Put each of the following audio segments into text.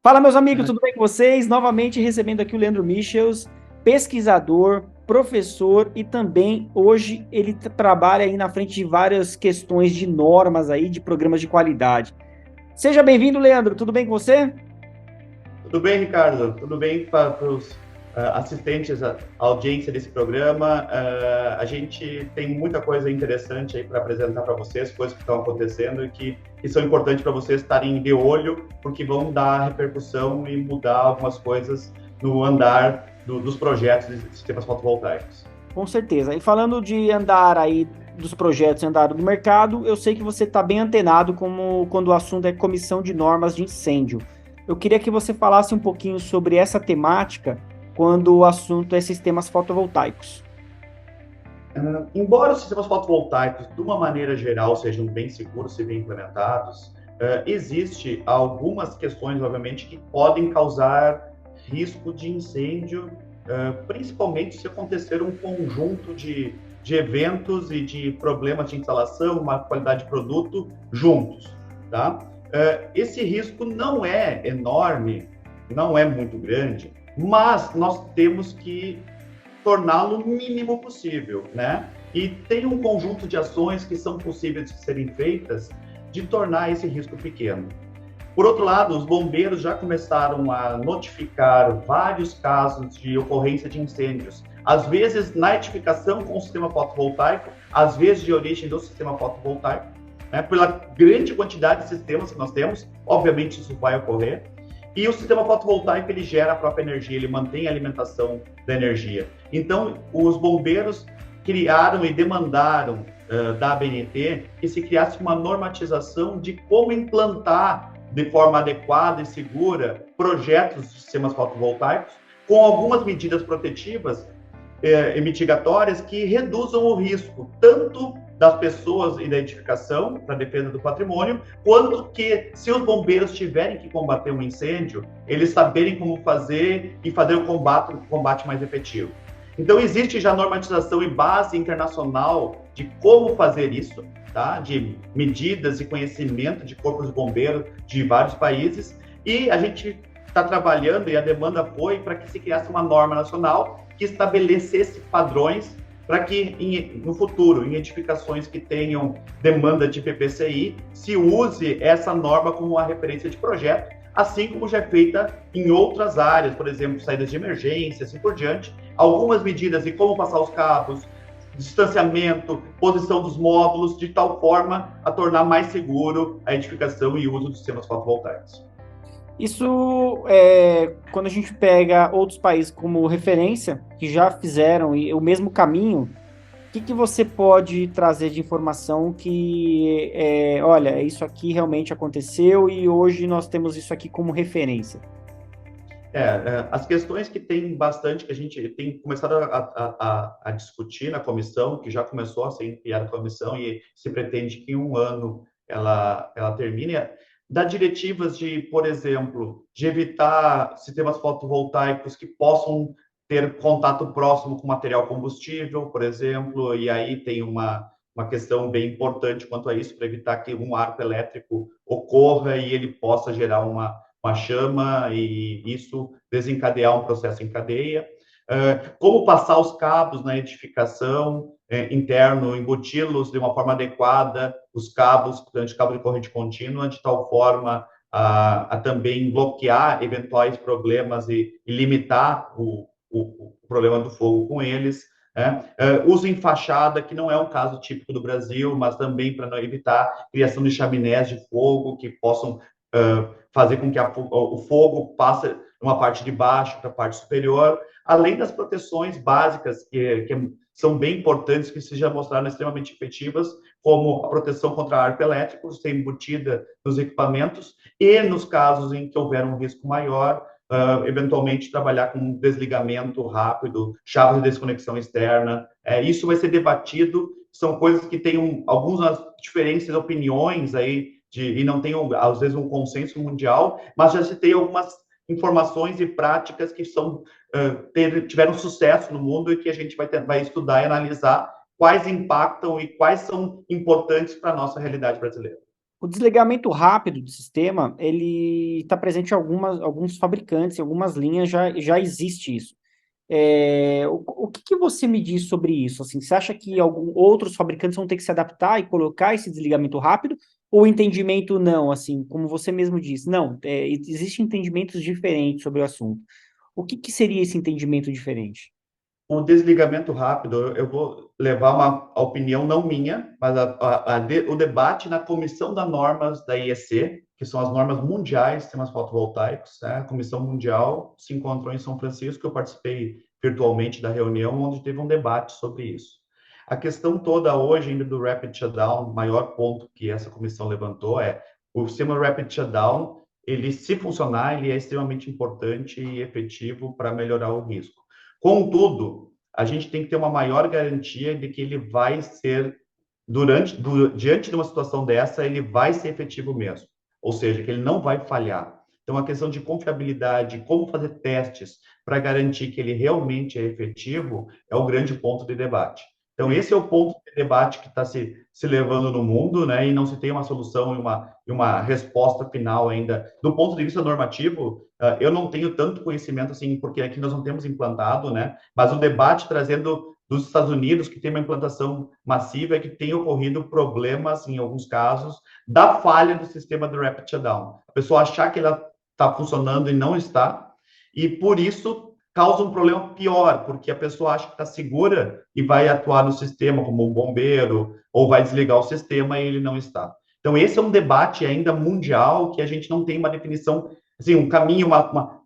Fala, meus amigos, tudo bem com vocês? Novamente recebendo aqui o Leandro Michels, pesquisador, professor e também hoje ele trabalha aí na frente de várias questões de normas aí, de programas de qualidade. Seja bem-vindo, Leandro, tudo bem com você? Tudo bem, Ricardo? Tudo bem para os assistentes, a audiência desse programa? A gente tem muita coisa interessante aí para apresentar para vocês, coisas que estão acontecendo e que são importantes para vocês estarem de olho, porque vão dar repercussão e mudar algumas coisas no andar dos projetos de sistemas fotovoltaicos. Com certeza. E falando de andar aí dos projetos e andar do mercado, eu sei que você está bem antenado como quando o assunto é comissão de normas de incêndio. Eu queria que você falasse um pouquinho sobre essa temática quando o assunto é sistemas fotovoltaicos. Embora os sistemas fotovoltaicos, de uma maneira geral, sejam bem seguros e bem implementados, existe algumas questões, obviamente, que podem causar risco de incêndio, principalmente se acontecer um conjunto de eventos e de problemas de instalação, má qualidade de produto juntos, tá? Esse risco não é enorme, não é muito grande, mas nós temos que torná-lo o mínimo possível, né? E tem um conjunto de ações que são possíveis de serem feitas de tornar esse risco pequeno. Por outro lado, os bombeiros já começaram a notificar vários casos de ocorrência de incêndios, às vezes na edificação com o sistema fotovoltaico, às vezes de origem do sistema fotovoltaico, né? Pela grande quantidade de sistemas que nós temos, obviamente isso vai ocorrer. E o sistema fotovoltaico, ele gera a própria energia, ele mantém a alimentação da energia. Então, os bombeiros criaram e demandaram da ABNT que se criasse uma normatização de como implantar de forma adequada e segura projetos de sistemas fotovoltaicos com algumas medidas protetivas e mitigatórias que reduzam o risco, tanto das pessoas e da edificação, para a defesa do patrimônio, quanto que, se os bombeiros tiverem que combater um incêndio, eles saberem como fazer e fazer o combate mais efetivo. Então, existe já normatização e base internacional de como fazer isso, tá? De medidas e conhecimento de corpos de bombeiros de vários países, e a gente está trabalhando, e a demanda foi para que se criasse uma norma nacional que estabelecesse padrões para que no futuro, em edificações que tenham demanda de PPCI, se use essa norma como uma referência de projeto, assim como já é feita em outras áreas, por exemplo, saídas de emergência, assim por diante, algumas medidas de como passar os cabos, distanciamento, posição dos módulos, de tal forma a tornar mais seguro a edificação e uso dos sistemas fotovoltaicos. Isso, quando a gente pega outros países como referência, que já fizeram o mesmo caminho, o que você pode trazer de informação que, olha, isso aqui realmente aconteceu e hoje nós temos isso aqui como referência? As questões que tem bastante, que a gente tem começado a discutir na comissão, que já começou a ser enviada à comissão e se pretende que em um ano ela termine, dá diretivas de, por exemplo, de evitar sistemas fotovoltaicos que possam ter contato próximo com material combustível, por exemplo, e aí tem uma questão bem importante quanto a isso, para evitar que um arco elétrico ocorra e ele possa gerar uma chama e isso desencadear um processo em cadeia. Como passar os cabos na edificação interno, emboti-los de uma forma adequada, os cabos, durante cabo de corrente contínua, de tal forma a também bloquear eventuais problemas e limitar o problema do fogo com eles. Uso em fachada, que não é um caso típico do Brasil, mas também para evitar criação de chaminés de fogo que possam fazer com que o fogo passe de uma parte de baixo para a parte superior, além das proteções básicas que são bem importantes, que se já mostraram extremamente efetivas, como a proteção contra arco elétrico, ser embutida nos equipamentos, e nos casos em que houver um risco maior, eventualmente trabalhar com um desligamento rápido, chaves de desconexão externa. Isso vai ser debatido, são coisas que têm algumas diferentes opiniões aí, e não tem, às vezes, um consenso mundial, mas já se tem algumas informações e práticas que tiveram sucesso no mundo e que a gente vai estudar e analisar quais impactam e quais são importantes para a nossa realidade brasileira. O desligamento rápido do sistema, ele está presente em alguns fabricantes, em algumas linhas já existe isso. O que você me diz sobre isso? Assim, você acha que outros fabricantes vão ter que se adaptar e colocar esse desligamento rápido? Ou o entendimento não, assim, como você mesmo disse? Não, existem entendimentos diferentes sobre o assunto. O que seria esse entendimento diferente? O desligamento rápido, eu vou levar uma opinião não minha, mas o debate na comissão das normas da IEC, que são as normas mundiais de sistemas fotovoltaicos, né? A comissão mundial se encontrou em São Francisco, eu participei virtualmente da reunião, onde teve um debate sobre isso. A questão toda hoje, ainda do Rapid Shutdown, o maior ponto que essa comissão levantou é o sistema Rapid Shutdown, ele, se funcionar, ele é extremamente importante e efetivo para melhorar o risco. Contudo, a gente tem que ter uma maior garantia de que ele vai ser, diante de uma situação dessa, ele vai ser efetivo mesmo. Ou seja, que ele não vai falhar. Então, a questão de confiabilidade, como fazer testes para garantir que ele realmente é efetivo, é o grande ponto de debate. Então, esse é o ponto de debate que está se levando no mundo, né? E não se tem uma solução e uma resposta final ainda. Do ponto de vista normativo, eu não tenho tanto conhecimento assim, porque aqui nós não temos implantado, né? Mas o debate trazendo dos Estados Unidos, que tem uma implantação massiva, é que tem ocorrido problemas, em alguns casos, da falha do sistema do Rapid Shutdown. A pessoa achar que ela está funcionando e não está, e por isso causa um problema pior, porque a pessoa acha que está segura e vai atuar no sistema como um bombeiro, ou vai desligar o sistema e ele não está. Então, esse é um debate ainda mundial que a gente não tem uma definição, assim, um caminho,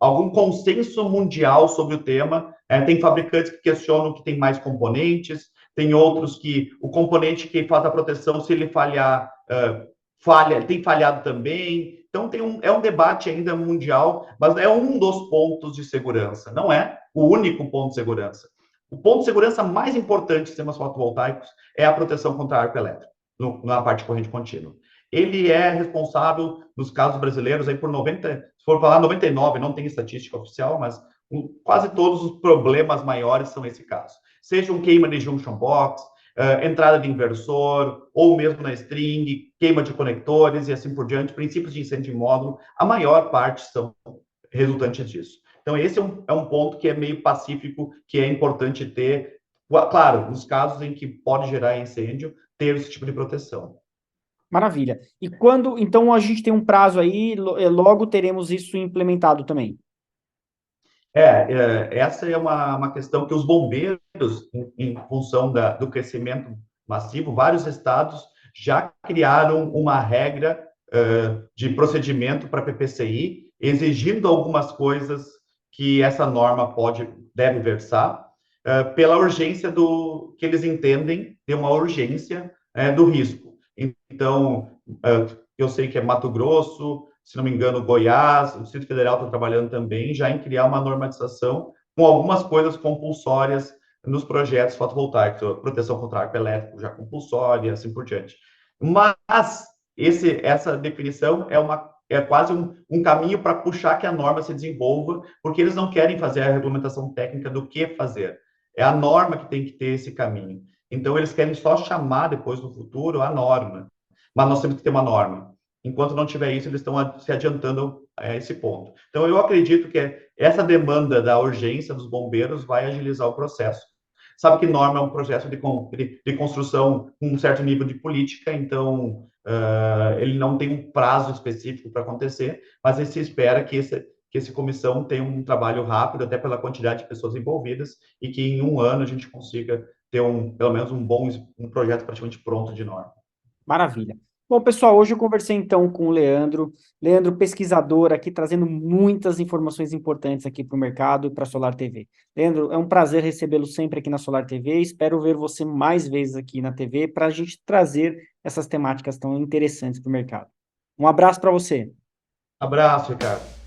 algum consenso mundial sobre o tema. Tem fabricantes que questionam que tem mais componentes, tem outros que o componente que faz a proteção, se ele falhar, tem falhado também. Então, é um debate ainda mundial, mas é um dos pontos de segurança, não é o único ponto de segurança. O ponto de segurança mais importante de sistemas fotovoltaicos é a proteção contra arco elétrico, na parte de corrente contínua. Ele é responsável, nos casos brasileiros, aí por 90, se for falar 99, não tem estatística oficial, mas quase todos os problemas maiores são esse caso. Seja um queima de junction box, entrada de inversor, ou mesmo na string, queima de conectores e assim por diante, princípios de incêndio em módulo, a maior parte são resultantes disso. Então, esse é um ponto que é meio pacífico, que é importante ter, claro, nos casos em que pode gerar incêndio, ter esse tipo de proteção. Maravilha. E quando, então, a gente tem um prazo aí, logo teremos isso implementado também. Essa é uma questão que os bombeiros, em função do crescimento massivo, vários estados já criaram uma regra de procedimento para PPCI, exigindo algumas coisas que essa norma deve versar, pela urgência que eles entendem de uma urgência do risco. Então, eu sei que é Mato Grosso, se não me engano, Goiás, o Distrito Federal está trabalhando também já em criar uma normatização com algumas coisas compulsórias nos projetos fotovoltaicos, proteção contra arco elétrico já compulsória, assim por diante. Mas essa definição é quase um caminho para puxar que a norma se desenvolva, porque eles não querem fazer a regulamentação técnica do que fazer. É a norma que tem que ter esse caminho. Então, eles querem só chamar depois no futuro a norma, mas nós temos que ter uma norma. Enquanto não tiver isso, eles estão se adiantando a esse ponto. Então, eu acredito que essa demanda da urgência dos bombeiros vai agilizar o processo. Sabe que norma é um processo de construção com um certo nível de política, então ele não tem um prazo específico para acontecer, mas se espera que essa comissão tenha um trabalho rápido, até pela quantidade de pessoas envolvidas, e que em um ano a gente consiga ter pelo menos um projeto praticamente pronto de norma. Maravilha. Bom, pessoal, hoje eu conversei então com o Leandro. Leandro, pesquisador aqui, trazendo muitas informações importantes aqui para o mercado e para a Solar TV. Leandro, é um prazer recebê-lo sempre aqui na Solar TV. Espero ver você mais vezes aqui na TV para a gente trazer essas temáticas tão interessantes para o mercado. Um abraço para você. Abraço, Ricardo.